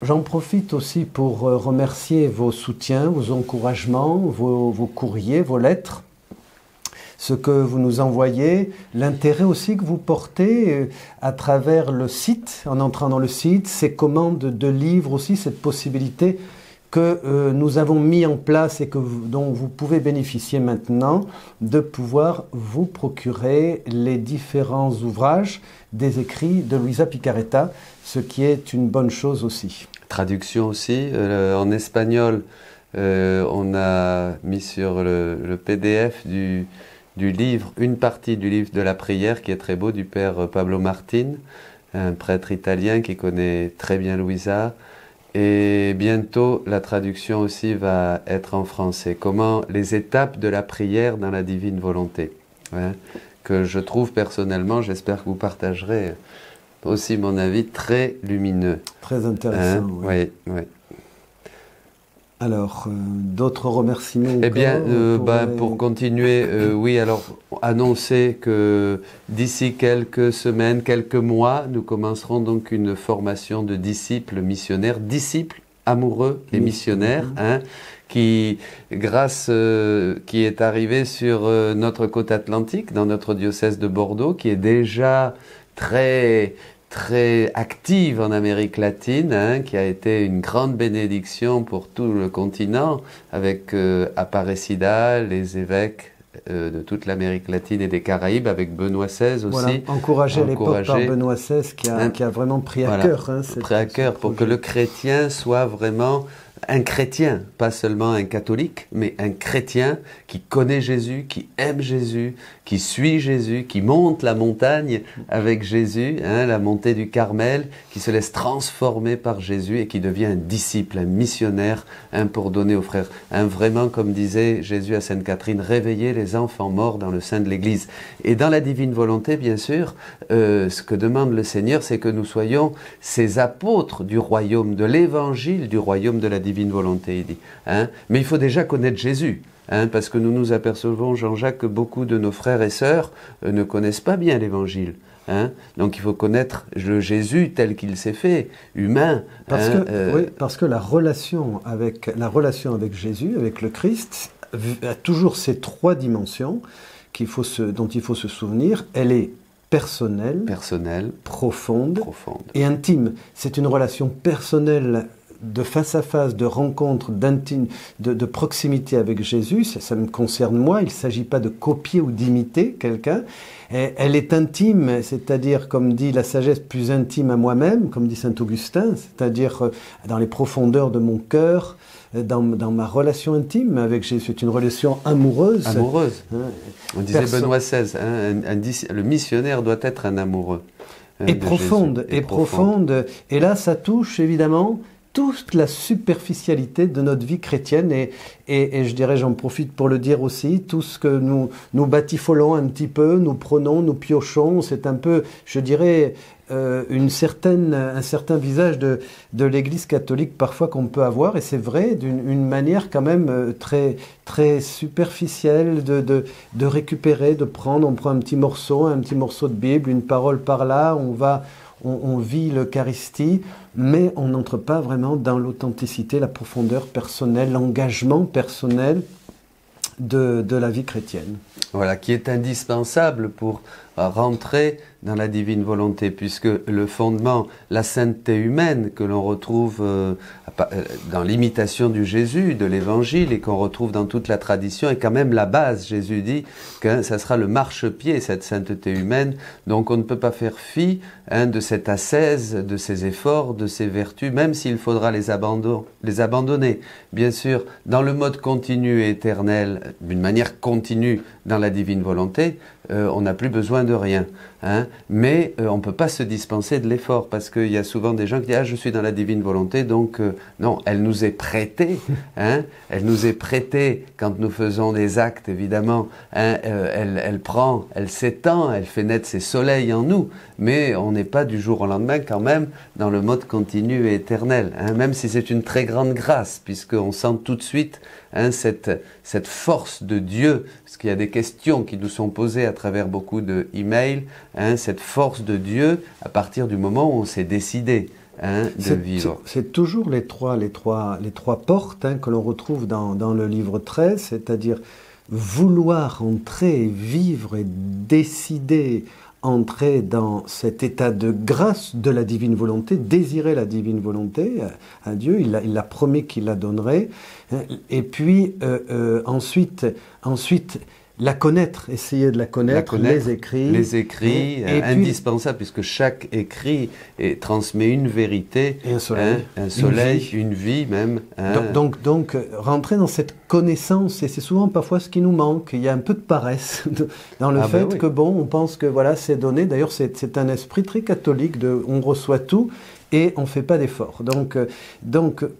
J'en profite aussi pour remercier vos soutiens, vos encouragements, vos courriers, vos lettres, ce que vous nous envoyez, l'intérêt aussi que vous portez à travers le site, en entrant dans le site, ces commandes de livres aussi, cette possibilité que nous avons mis en place et dont vous pouvez bénéficier maintenant, de pouvoir vous procurer les différents ouvrages des écrits de Luisa Picarreta, ce qui est une bonne chose aussi. Traduction aussi, en espagnol, on a mis sur le PDF du livre, une partie du livre de la prière qui est très beau, du père Pablo Martin, un prêtre italien qui connaît très bien Luisa. Et bientôt, la traduction aussi va être en français. Comment les étapes de la prière dans la divine volonté, hein, que je trouve personnellement, j'espère que vous partagerez aussi mon avis, très lumineux. Très intéressant, hein, oui. Oui. Alors, d'autres remerciements encore? Eh bien, pour continuer, oui, alors, annoncer que d'ici quelques semaines, quelques mois, nous commencerons donc une formation de disciples missionnaires, disciples amoureux et missionnaires, hein, qui est arrivé sur notre côte atlantique, dans notre diocèse de Bordeaux, qui est déjà très active en Amérique latine, hein, qui a été une grande bénédiction pour tout le continent, avec Aparecida, les évêques de toute l'Amérique latine et des Caraïbes, avec Benoît XVI aussi. Voilà, encouragé à l'époque par Benoît XVI, qui a vraiment pris à cœur. Hein, pris à cœur pour que le chrétien soit vraiment un chrétien, pas seulement un catholique, mais un chrétien qui connaît Jésus, qui aime Jésus, qui suit Jésus, qui monte la montagne avec Jésus, hein, la montée du Carmel, qui se laisse transformer par Jésus et qui devient un disciple, un missionnaire, pour donner aux frères. Vraiment, comme disait Jésus à Sainte Catherine, réveiller les enfants morts dans le sein de l'Église. Et dans la divine volonté, bien sûr, ce que demande le Seigneur, c'est que nous soyons ces apôtres du royaume, de l'évangile du royaume de la divine volonté, il dit. Hein. Mais il faut déjà connaître Jésus. Hein, parce que nous nous apercevons, Jean-Jacques, que beaucoup de nos frères et sœurs ne connaissent pas bien l'Évangile. Hein. Donc il faut connaître le Jésus tel qu'il s'est fait, humain. Parce que la relation avec Jésus, avec le Christ, a toujours ces trois dimensions dont il faut se souvenir. Elle est personnelle, profonde et intime. C'est une relation personnelle de face à face, de rencontre, d'intime, de proximité avec Jésus. Ça me concerne moi, il ne s'agit pas de copier ou d'imiter quelqu'un. Elle est intime, c'est-à-dire, comme dit la sagesse, plus intime à moi-même, comme dit saint Augustin, c'est-à-dire dans les profondeurs de mon cœur, dans ma relation intime avec Jésus. C'est une relation amoureuse. Amoureuse. On disait Benoît XVI, le missionnaire doit être un amoureux. Et profonde. Et là, ça touche évidemment toute la superficialité de notre vie chrétienne et je dirais, j'en profite pour le dire aussi, tout ce que nous batifolons un petit peu, nous prenons, nous piochons, c'est un peu, je dirais, un certain visage de l'Église catholique parfois qu'on peut avoir, et c'est vrai, d'une manière quand même très, très superficielle de récupérer, de prendre, on prend un petit morceau de Bible, une parole par là, on vit l'Eucharistie, mais on n'entre pas vraiment dans l'authenticité, la profondeur personnelle, l'engagement personnel de la vie chrétienne. Voilà, qui est indispensable pour rentrer dans la divine volonté, puisque le fondement, la sainteté humaine que l'on retrouve dans l'imitation du Jésus, de l'Évangile, et qu'on retrouve dans toute la tradition, est quand même la base. Jésus dit que ça sera le marchepied, cette sainteté humaine, donc on ne peut pas faire fi de cette ascèse, de ces efforts, de ces vertus, même s'il faudra les abandonner. Bien sûr, dans le mode continu et éternel, d'une manière continue dans la divine volonté, on n'a plus besoin de rien. Hein, mais on ne peut pas se dispenser de l'effort, parce qu'il y a souvent des gens qui disent « Ah, je suis dans la divine volonté, donc non, elle nous est prêtée. Hein, elle nous est prêtée quand nous faisons des actes, évidemment. Hein, elle s'étend, elle fait naître ses soleils en nous, mais on n'est pas du jour au lendemain quand même dans le mode continu et éternel. Hein, même si c'est une très grande grâce, puisqu'on sent tout de suite cette force de Dieu, parce qu'il y a des questions qui nous sont posées à travers beaucoup d'emails, cette force de Dieu à partir du moment où on s'est décidé. de vivre. C'est toujours les trois portes que l'on retrouve dans le livre 13, c'est-à-dire vouloir entrer, vivre et décider, entrer dans cet état de grâce de la divine volonté, désirer la divine volonté à Dieu, il l'a promis qu'il la donnerait, et puis ensuite la connaître, essayer de la connaître, les écrits. Les écrits, indispensables, puisque chaque écrit transmet une vérité, et un soleil, une vie même. Donc, rentrer dans cette connaissance, et c'est souvent parfois ce qui nous manque, il y a un peu de paresse dans le fait que on pense que voilà, c'est donné, d'ailleurs c'est un esprit très catholique, on reçoit tout, et on ne fait pas d'effort. Donc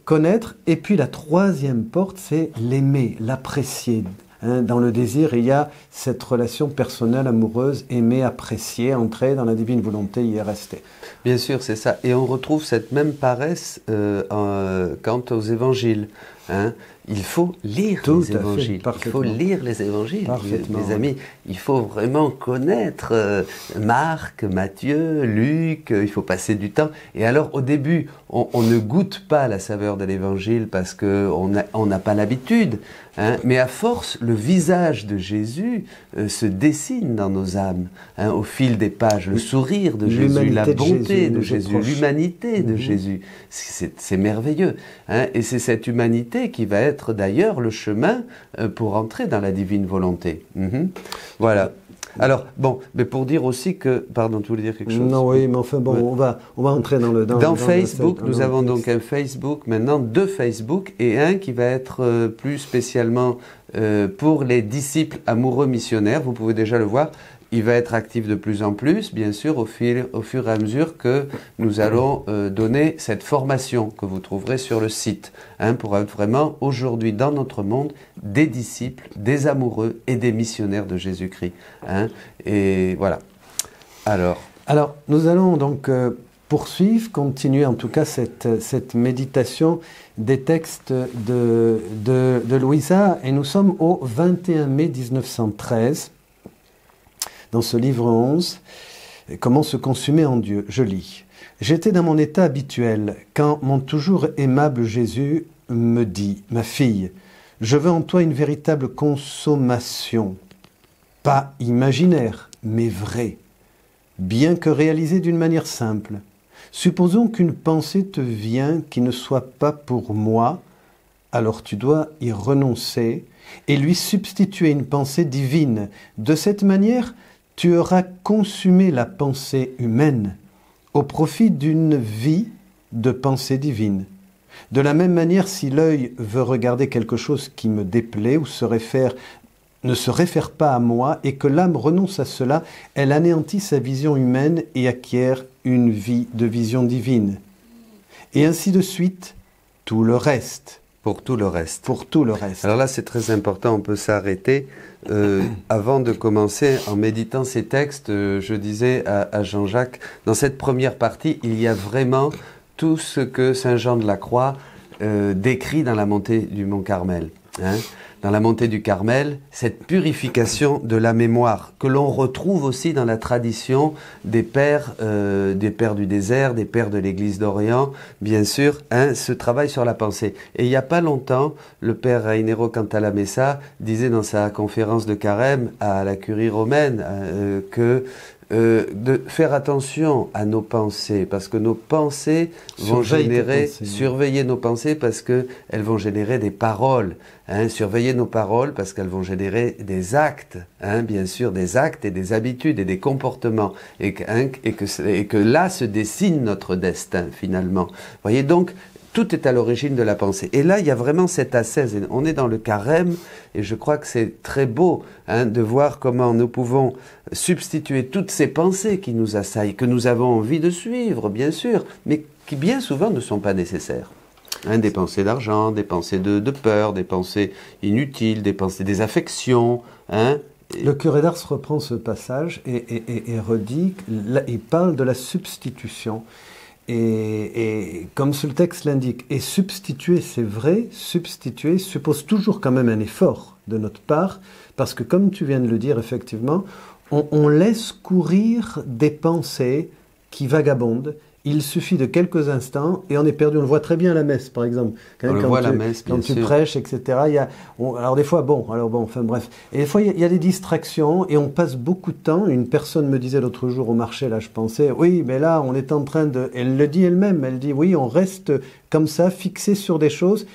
connaître, et puis la troisième porte, c'est l'aimer, l'apprécier. Dans le désir, il y a cette relation personnelle, amoureuse, aimer, apprécier, entrer dans la divine volonté, y rester. Bien sûr, c'est ça. Et on retrouve cette même paresse quant aux évangiles. Il faut lire les évangiles. Il faut lire les évangiles, mes amis. Il faut vraiment connaître Marc, Matthieu, Luc. Il faut passer du temps. Et alors, au début, on ne goûte pas la saveur de l'évangile parce qu'on n'a pas l'habitude. Mais à force, le visage de Jésus se dessine dans nos âmes. Au fil des pages, le sourire de Jésus, la bonté de Jésus, l'humanité de Jésus. C'est merveilleux. Et c'est cette humanité qui va être d'ailleurs le chemin pour entrer dans la divine volonté. Voilà. Alors, mais pour dire aussi que... Pardon, tu voulais dire quelque chose? Non, oui, mais enfin, on va entrer dans le... Dans Facebook, nous avons donc un Facebook, maintenant 2 Facebook, et un qui va être plus spécialement pour les disciples amoureux missionnaires. Vous pouvez déjà le voir. Il va être actif de plus en plus, bien sûr, au fur et à mesure que nous allons donner cette formation que vous trouverez sur le site, pour être vraiment aujourd'hui dans notre monde des disciples, des amoureux et des missionnaires de Jésus-Christ. Et voilà. Alors, nous allons donc poursuivre, continuer en tout cas cette méditation des textes de Louisa, et nous sommes au 21 mai 1913. Dans ce livre 11, Comment se consumer en Dieu, je lis. J'étais dans mon état habituel quand mon toujours aimable Jésus me dit, ma fille, je veux en toi une véritable consommation, pas imaginaire, mais vraie, bien que réalisée d'une manière simple. Supposons qu'une pensée te vient qui ne soit pas pour moi, alors tu dois y renoncer et lui substituer une pensée divine. De cette manière, tu auras consumé la pensée humaine au profit d'une vie de pensée divine. De la même manière, si l'œil veut regarder quelque chose qui me déplaît ou ne se réfère pas à moi et que l'âme renonce à cela, elle anéantit sa vision humaine et acquiert une vie de vision divine. Et ainsi de suite, tout le reste. Pour tout le reste. Pour tout le reste. Alors là, c'est très important, on peut s'arrêter. Avant de commencer, en méditant ces textes, je disais à Jean-Jacques, dans cette première partie, il y a vraiment tout ce que Saint Jean de la Croix décrit dans la montée du Mont Carmel. Dans la montée du Carmel, cette purification de la mémoire que l'on retrouve aussi dans la tradition des pères du désert, des pères de l'Église d'Orient, bien sûr, ce travail sur la pensée. Et il n'y a pas longtemps, le père Raniero Cantalamessa disait dans sa conférence de carême à la curie romaine que de faire attention à nos pensées, parce que nos pensées vont surveiller nos pensées parce qu'elles vont générer des paroles, surveiller nos paroles parce qu'elles vont générer des actes, bien sûr, des actes et des habitudes et des comportements, et que là se dessine notre destin finalement. Voyez donc, tout est à l'origine de la pensée. Et là, il y a vraiment cette ascèse. On est dans le carême, et je crois que c'est très beau de voir comment nous pouvons substituer toutes ces pensées qui nous assaillent, que nous avons envie de suivre, bien sûr, mais qui bien souvent ne sont pas nécessaires. Des pensées d'argent, des pensées de peur, des pensées inutiles, des pensées des affections. Le curé d'Ars reprend ce passage et redit, il parle de la substitution. Et comme ce texte l'indique, et substituer, c'est vrai, substituer suppose toujours quand même un effort de notre part, parce que comme tu viens de le dire, effectivement, on laisse courir des pensées qui vagabondent. il suffit de quelques instants et on est perdu. On le voit très bien à la messe, par exemple. On le voit à la messe, bien quand tu sûr. prêches, etc. Alors des fois, enfin bref. Et des fois, il y a des distractions et on passe beaucoup de temps. Une personne me disait l'autre jour au marché, là, je pensais, oui, mais là, on est en train de... Elle le dit elle-même, elle dit, oui, on reste comme ça, fixé sur des choses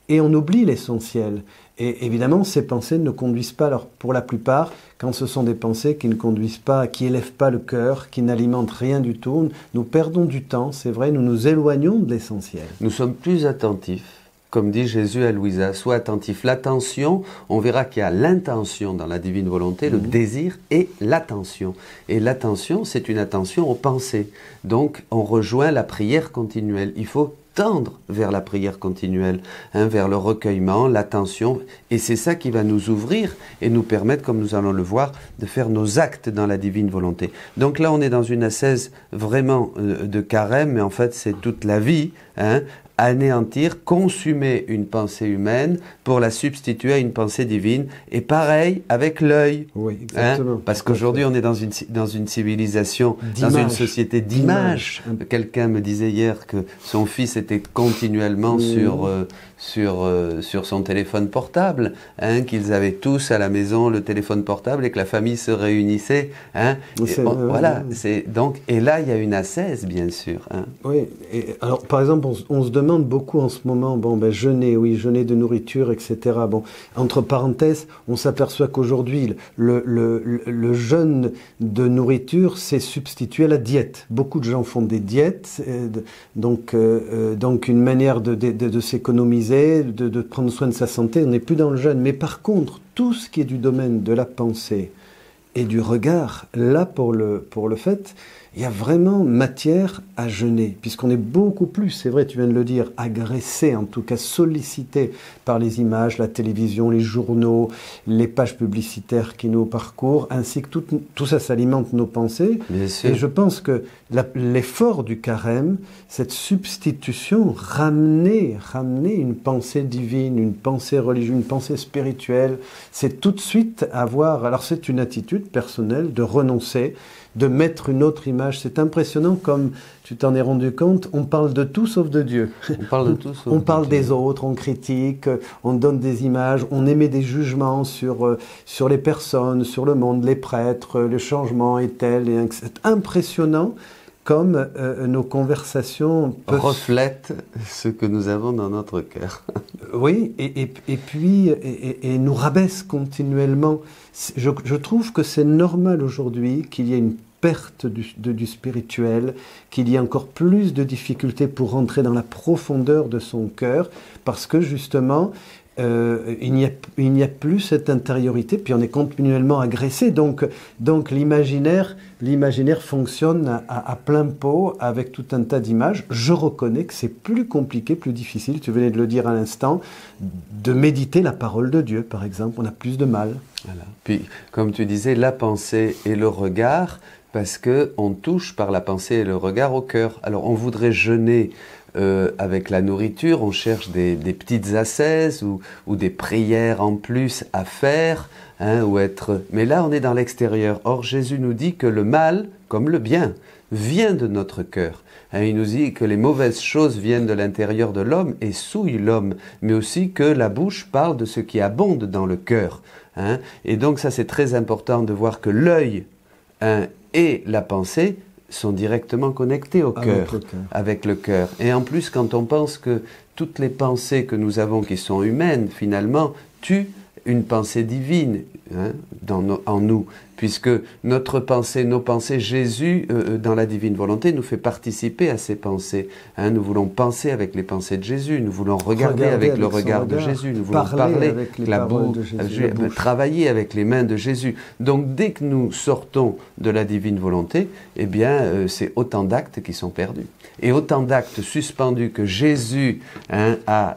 et on oublie l'essentiel. Et évidemment, ces pensées ne conduisent pas, alors pour la plupart, quand ce sont des pensées qui ne conduisent pas, qui élèvent pas le cœur, qui n'alimentent rien du tout, nous perdons du temps, c'est vrai, nous nous éloignons de l'essentiel. Nous sommes plus attentifs. Comme dit Jésus à Louisa, sois attentif. L'attention, on verra qu'il y a l'intention dans la divine volonté, le désir et l'attention. Et l'attention, c'est une attention aux pensées. Donc, on rejoint la prière continuelle. Il faut tendre vers la prière continuelle, vers le recueillement, l'attention, et c'est ça qui va nous ouvrir et nous permettre, comme nous allons le voir, de faire nos actes dans la divine volonté. Donc là, on est dans une ascèse vraiment de carême, mais en fait, c'est toute la vie, anéantir, consumer une pensée humaine pour la substituer à une pensée divine. Et pareil avec l'œil. Oui, exactement. Parce qu'aujourd'hui, on est dans une civilisation, dans une société d'image. Quelqu'un me disait hier que son fils était continuellement sur son téléphone portable, qu'ils avaient tous à la maison le téléphone portable et que la famille se réunissait. Et là, il y a une ascèse, bien sûr. Oui, et alors par exemple, on se demande beaucoup en ce moment, jeûner de nourriture, etc. Bon, entre parenthèses, on s'aperçoit qu'aujourd'hui, le jeûne de nourriture s'est substitué à la diète. Beaucoup de gens font des diètes, donc une manière de s'économiser, de prendre soin de sa santé. On n'est plus dans le jeûne. Mais par contre, tout ce qui est du domaine de la pensée et du regard, là, pour le fait, il y a vraiment matière à jeûner, puisqu'on est beaucoup plus, c'est vrai, tu viens de le dire, agressé, en tout cas sollicité par les images, la télévision, les journaux, les pages publicitaires qui nous parcourent, ainsi que tout ça s'alimente nos pensées. Bien sûr. Et je pense que l'effort du carême, cette substitution, ramener une pensée divine, une pensée religieuse, une pensée spirituelle, c'est tout de suite avoir, alors c'est une attitude personnelle de renoncer, de mettre une autre image. C'est impressionnant comme tu t'en es rendu compte, on parle de tout sauf de Dieu. On parle de tout sauf on parle des autres, on critique, on donne des images, on émet des jugements sur les personnes, sur le monde, les prêtres, le changement est tel. C'est impressionnant comme nos conversations reflètent ce que nous avons dans notre cœur. Oui, et puis nous rabaisse continuellement. Je trouve que c'est normal aujourd'hui qu'il y ait une perte du spirituel, qu'il y ait encore plus de difficultés pour rentrer dans la profondeur de son cœur, parce que justement, il n'y a plus cette intériorité, puis on est continuellement agressé. Donc l'imaginaire fonctionne à plein pot avec tout un tas d'images. Je reconnais que c'est plus compliqué, plus difficile, tu venais de le dire à l'instant, de méditer la parole de Dieu, par exemple. On a plus de mal. Voilà. Puis, comme tu disais, la pensée et le regard, parce qu'on touche par la pensée et le regard au cœur. Alors, on voudrait jeûner avec la nourriture, on cherche des petites ascèses ou des prières en plus à faire, mais là on est dans l'extérieur. Or Jésus nous dit que le mal, comme le bien, vient de notre cœur. Il nous dit que les mauvaises choses viennent de l'intérieur de l'homme et souillent l'homme, mais aussi que la bouche parle de ce qui abonde dans le cœur. Et donc ça c'est très important de voir que l'œil et la pensée sont directement connectés au cœur, avec le cœur. Et en plus, quand on pense que toutes les pensées que nous avons qui sont humaines, finalement, tuent une pensée divine en nous, puisque notre pensée, nos pensées, Jésus, dans la divine volonté, nous fait participer à ces pensées. Nous voulons penser avec les pensées de Jésus, nous voulons regarder avec le regard de Jésus, nous voulons parler avec la bouche, travailler avec les mains de Jésus. Donc dès que nous sortons de la divine volonté, eh bien, c'est autant d'actes qui sont perdus. Et autant d'actes suspendus que Jésus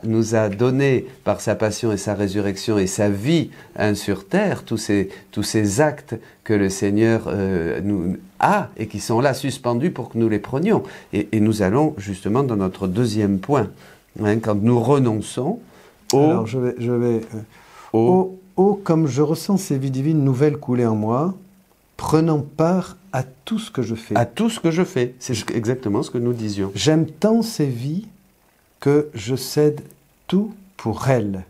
nous a donnés par sa passion et sa résurrection et sa vie sur terre, tous ces actes que le Seigneur nous a et qui sont là suspendus pour que nous les prenions. Et nous allons justement dans notre deuxième point, quand nous renonçons Alors je vais comme je ressens ces vies divines nouvelles couler en moi, prenant part à tout ce que je fais. À tout ce que je fais. C'est exactement ce que nous disions. J'aime tant ces vies que je cède tout pour elles.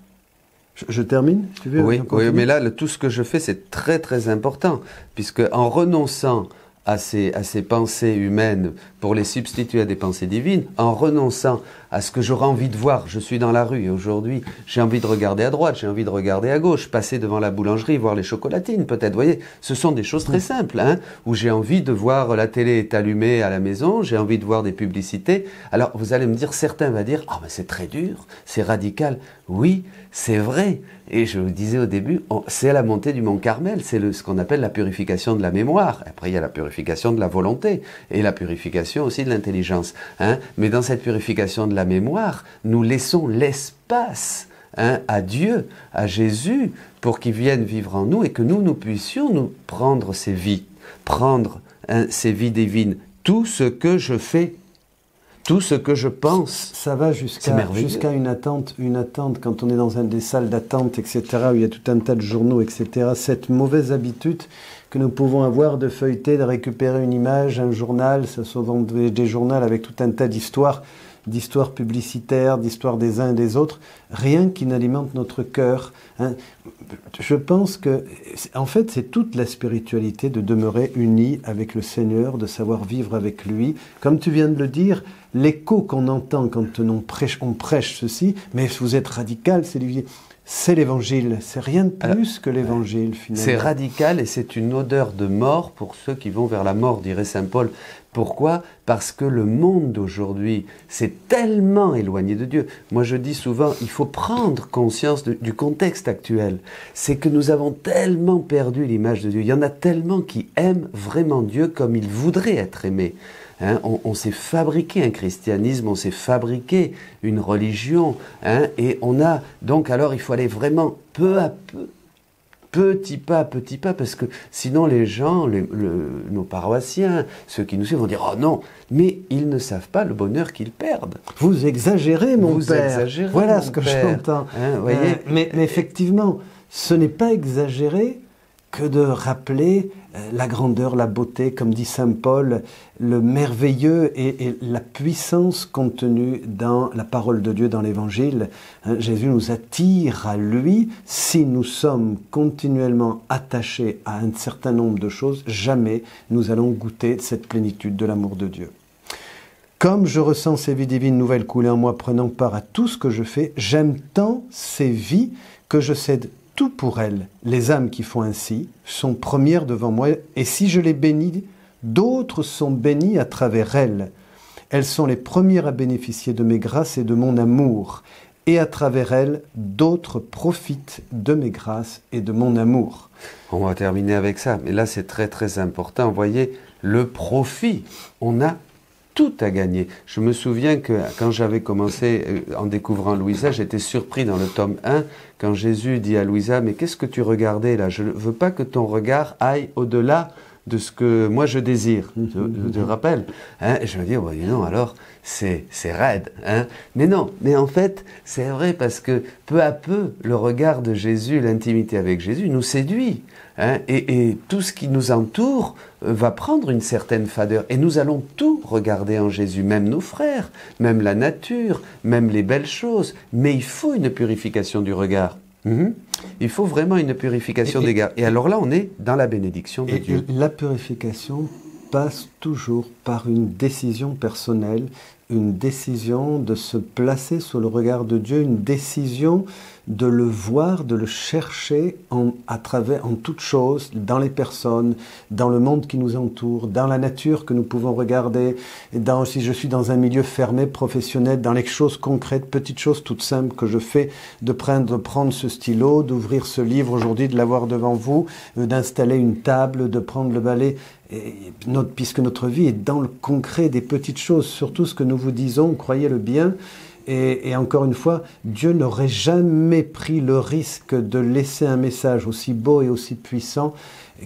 Je termine, si tu veux. Oui, mais là, tout ce que je fais, c'est très très important, puisque en renonçant à ces pensées humaines pour les substituer à des pensées divines, en renonçant à ce que j'aurais envie de voir. Je suis dans la rue et aujourd'hui, j'ai envie de regarder à droite, j'ai envie de regarder à gauche, passer devant la boulangerie, voir les chocolatines peut-être. Vous voyez, ce sont des choses très simples, hein, où j'ai envie de voir la télé est allumée à la maison, j'ai envie de voir des publicités. Alors vous allez me dire, certains vont dire, ah mais c'est très dur, c'est radical. Oui, c'est vrai. Et je vous disais au début, c'est à la montée du Mont Carmel, c'est ce qu'on appelle la purification de la mémoire. Après, il y a la purification de la volonté et la purification aussi de l'intelligence. Hein. Mais dans cette purification de la mémoire, nous laissons l'espace à Dieu, à Jésus, pour qu'il vienne vivre en nous et que nous puissions nous prendre ces vies, prendre ces vies divines. Tout ce que je fais, tout ce que je pense. Ça va jusqu'à une attente quand on est dans des salles d'attente, etc., où il y a tout un tas de journaux, etc. Cette mauvaise habitude que nous pouvons avoir de feuilleter, de récupérer une image, un journal, ça sont des journaux avec tout un tas d'histoires publicitaires, d'histoires des uns et des autres, rien qui n'alimente notre cœur. Hein. Je pense que, en fait, c'est toute la spiritualité de demeurer unis avec le Seigneur, de savoir vivre avec lui. Comme tu viens de le dire, l'écho qu'on entend quand on prêche ceci, mais vous êtes radical, c'est l'évangile, c'est rien de plus que l'évangile finalement. C'est radical et c'est une odeur de mort pour ceux qui vont vers la mort, dirait saint Paul. Pourquoi ? Parce que le monde d'aujourd'hui s'est tellement éloigné de Dieu. Moi je dis souvent, il faut prendre conscience du contexte actuel. C'est que nous avons tellement perdu l'image de Dieu. Il y en a tellement qui aiment vraiment Dieu comme il voudrait être aimé. Hein, on s'est fabriqué un christianisme, on s'est fabriqué une religion, hein, et donc alors il faut aller vraiment peu à peu, petit pas, parce que sinon les gens, nos paroissiens, ceux qui nous suivent vont dire « Oh non !» mais ils ne savent pas le bonheur qu'ils perdent. Vous exagérez, mon père. Exagérez, voilà ce que j'entends. Hein, voyez mais effectivement, ce n'est pas exagéré que de rappeler la grandeur, la beauté, comme dit saint Paul, le merveilleux et la puissance contenue dans la parole de Dieu, dans l'Évangile. Jésus nous attire à lui. Si nous sommes continuellement attachés à un certain nombre de choses, jamais nous allons goûter cette plénitude de l'amour de Dieu. Comme je ressens ces vies divines nouvelles couler en moi, prenant part à tout ce que je fais, j'aime tant ces vies que je cède tout pour elles. Les âmes qui font ainsi sont premières devant moi, et si je les bénis, d'autres sont bénis à travers elles. Elles sont les premières à bénéficier de mes grâces et de mon amour, et à travers elles, d'autres profitent de mes grâces et de mon amour. On va terminer avec ça, mais là c'est très très important. Vous voyez, le profit, on a tout à gagner. Je me souviens que quand j'avais commencé en découvrant Louisa, j'étais surpris dans le tome 1 quand Jésus dit à Louisa « Mais qu'est-ce que tu regardais là ? Je ne veux pas que ton regard aille au-delà de ce que moi je désire. » Je te rappelle. Hein, et je me dis oh, « Non, alors c'est raide. Hein. » Mais non, mais en fait, c'est vrai parce que peu à peu, le regard de Jésus, l'intimité avec Jésus nous séduit. Hein, et tout ce qui nous entoure va prendre une certaine fadeur. Et nous allons tout regarder en Jésus, même nos frères, même la nature, même les belles choses. Mais il faut une purification du regard. Il faut vraiment une purification des regards. Et alors là, on est dans la bénédiction de Dieu. La purification passe toujours par une décision personnelle, une décision de se placer sous le regard de Dieu, une décision de le voir, de le chercher en toutes choses, dans les personnes, dans le monde qui nous entoure, dans la nature que nous pouvons regarder, si je suis dans un milieu fermé, professionnel, dans les choses concrètes, petites choses toutes simples que je fais, de prendre ce stylo, d'ouvrir ce livre aujourd'hui, de l'avoir devant vous, d'installer une table, de prendre le balai, puisque notre vie est dans le concret des petites choses, surtout ce que nous vous disons, croyez-le bien. Et encore une fois, Dieu n'aurait jamais pris le risque de laisser un message aussi beau et aussi puissant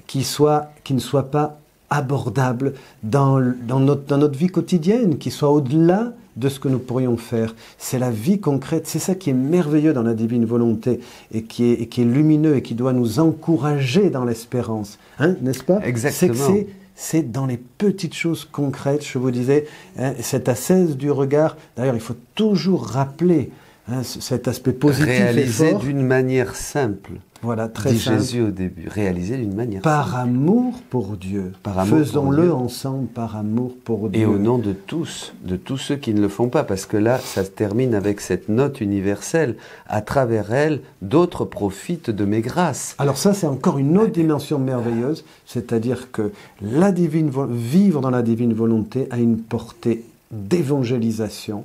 qui ne soit pas abordable dans notre vie quotidienne, qui soit au-delà de ce que nous pourrions faire. C'est la vie concrète, c'est ça qui est merveilleux dans la divine volonté et qui est lumineux et qui doit nous encourager dans l'espérance. Hein, n'est-ce pas ? Exactement. c'est dans les petites choses concrètes. Je vous disais, hein, cette ascèse du regard. D'ailleurs, il faut toujours rappeler hein, cet aspect positif réalisé et fort. d'une manière simple. Voilà, très dit simple. Jésus au début, réalisé d'une manière par simple. amour pour Dieu. Faisons-le ensemble par amour pour Dieu. Et au nom de tous ceux qui ne le font pas, parce que là, ça se termine avec cette note universelle. À travers elle, d'autres profitent de mes grâces. Alors ça, c'est encore une autre dimension merveilleuse, c'est-à-dire que vivre dans la divine volonté a une portée d'évangélisation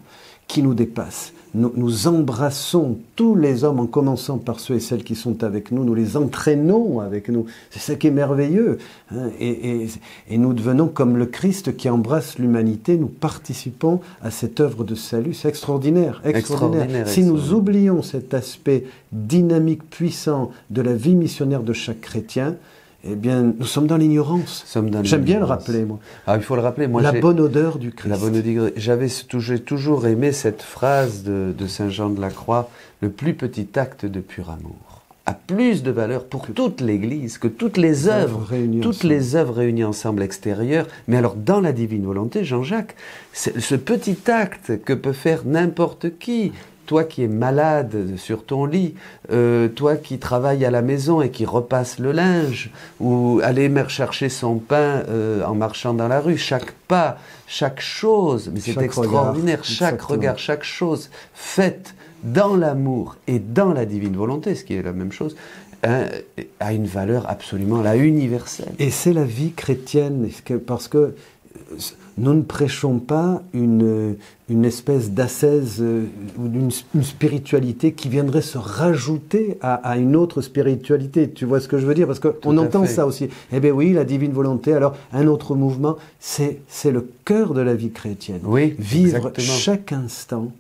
qui nous dépasse. Nous embrassons tous les hommes, en commençant par ceux et celles qui sont avec nous, nous les entraînons avec nous. C'est ça qui est merveilleux. Hein, et nous devenons comme le Christ qui embrasse l'humanité, nous participons à cette œuvre de salut. C'est extraordinaire, extraordinaire. Si nous oublions cet aspect dynamique, puissant de la vie missionnaire de chaque chrétien, eh bien, nous sommes dans l'ignorance. J'aime bien le rappeler, moi. Ah, il faut le rappeler. Moi, la bonne odeur du Christ. La bonne odeur. J'ai toujours aimé cette phrase de Saint Jean de la Croix, le plus petit acte de pur amour a plus de valeur pour toute l'Église que toutes les œuvres réunies ensemble extérieures. Mais alors, dans la divine volonté, Jean-Jacques, ce petit acte que peut faire n'importe qui. Toi qui es malade sur ton lit, toi qui travailles à la maison et qui repasse le linge, ou aller chercher son pain en marchant dans la rue, chaque pas, chaque chose, mais c'est extraordinaire, chaque regard, chaque chose faite dans l'amour et dans la divine volonté, ce qui est la même chose, a une valeur absolument universelle. Et c'est la vie chrétienne, parce que nous ne prêchons pas une espèce d'ascèse ou une spiritualité qui viendrait se rajouter à une autre spiritualité. Tu vois ce que je veux dire? Parce qu'on entend ça aussi. Eh bien oui, la divine volonté, alors un autre mouvement, c'est le cœur de la vie chrétienne. Oui, vivre exactement. chaque instant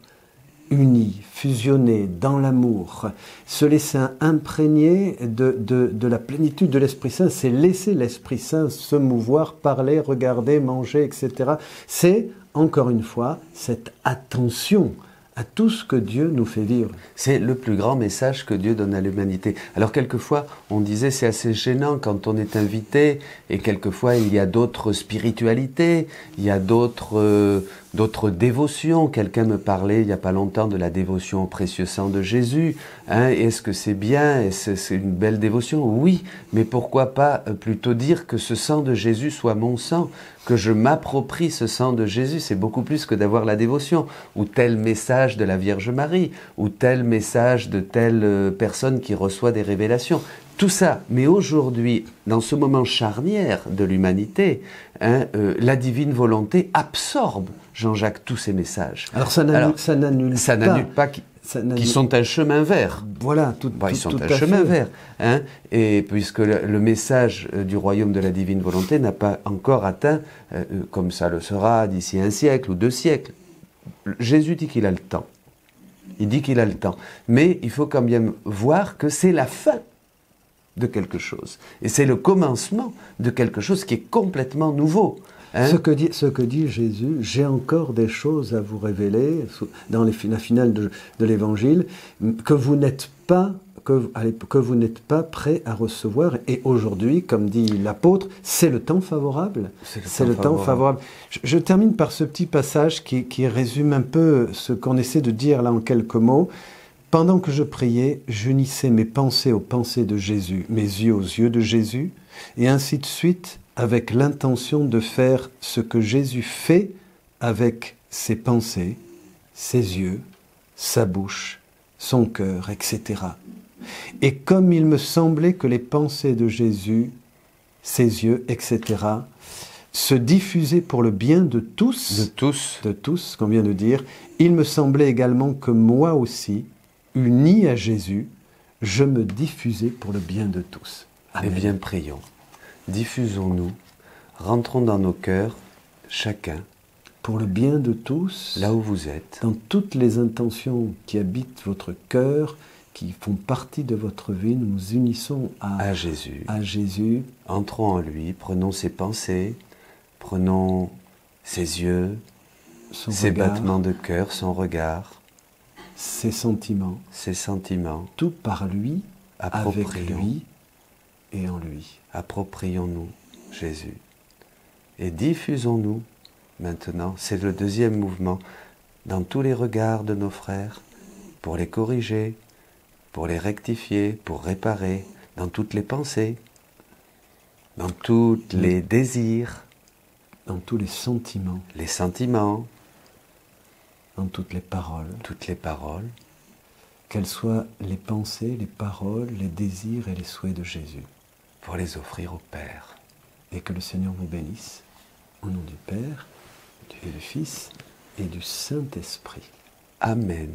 unis, fusionnés dans l'amour, se laisser imprégner de la plénitude de l'Esprit Saint, c'est laisser l'Esprit Saint se mouvoir, parler, regarder, manger, etc. C'est, encore une fois, cette attention à tout ce que Dieu nous fait vivre. C'est le plus grand message que Dieu donne à l'humanité. Alors quelquefois, on disait c'est assez gênant quand on est invité, et quelquefois il y a d'autres spiritualités, il y a d'autres dévotions. Quelqu'un me parlait il n'y a pas longtemps de la dévotion au précieux sang de Jésus. Hein, est-ce que c'est bien? Est-ce c'est une belle dévotion? Oui, mais pourquoi pas plutôt dire que ce sang de Jésus soit mon sang, que je m'approprie ce sang de Jésus? C'est beaucoup plus que d'avoir la dévotion, ou tel message de la Vierge Marie, ou tel message de telle personne qui reçoit des révélations. Tout ça, mais aujourd'hui, dans ce moment charnière de l'humanité, la divine volonté absorbe, Jean-Jacques, tous ces messages. Alors ça n'annule pas qui sont un chemin vert. Voilà, ils sont un chemin vert. Hein, et puisque le message du royaume de la divine volonté n'a pas encore atteint, comme ça le sera d'ici 1 siècle ou 2 siècles. Jésus dit qu'il a le temps. Il dit qu'il a le temps. Mais il faut quand même voir que c'est la fin de quelque chose. Et c'est le commencement de quelque chose qui est complètement nouveau. Hein? Ce que dit Jésus, j'ai encore des choses à vous révéler, dans la finale de l'Évangile, que vous n'êtes pas prêts à recevoir. Et aujourd'hui, comme dit l'apôtre, c'est le temps favorable. C'est le temps favorable. Je termine par ce petit passage qui résume un peu ce qu'on essaie de dire là en quelques mots. Pendant que je priais, j'unissais mes pensées aux pensées de Jésus, mes yeux aux yeux de Jésus, et ainsi de suite, avec l'intention de faire ce que Jésus fait avec ses pensées, ses yeux, sa bouche, son cœur, etc. Et comme il me semblait que les pensées de Jésus, ses yeux, etc., se diffusaient pour le bien de tous, qu'on vient de dire, il me semblait également que moi aussi, uni à Jésus, je me diffusais pour le bien de tous. Amen. Eh bien, prions. Diffusons-nous, rentrons dans nos cœurs, chacun, pour le bien de tous, là où vous êtes, dans toutes les intentions qui habitent votre cœur, qui font partie de votre vie, nous nous unissons à Jésus. Entrons en lui, prenons ses pensées, prenons ses yeux, ses battements de cœur, son regard, ses sentiments, tout par lui, avec lui et en lui. Approprions-nous Jésus. Et diffusons-nous maintenant, c'est le deuxième mouvement, dans tous les regards de nos frères, pour les corriger, pour les rectifier, pour réparer, dans toutes les pensées, dans tous les désirs, dans tous les sentiments, dans toutes les paroles, qu'elles soient les pensées, les paroles, les désirs et les souhaits de Jésus, pour les offrir au Père. Et que le Seigneur vous bénisse, au nom du Père, et du Fils et du Saint-Esprit. Amen.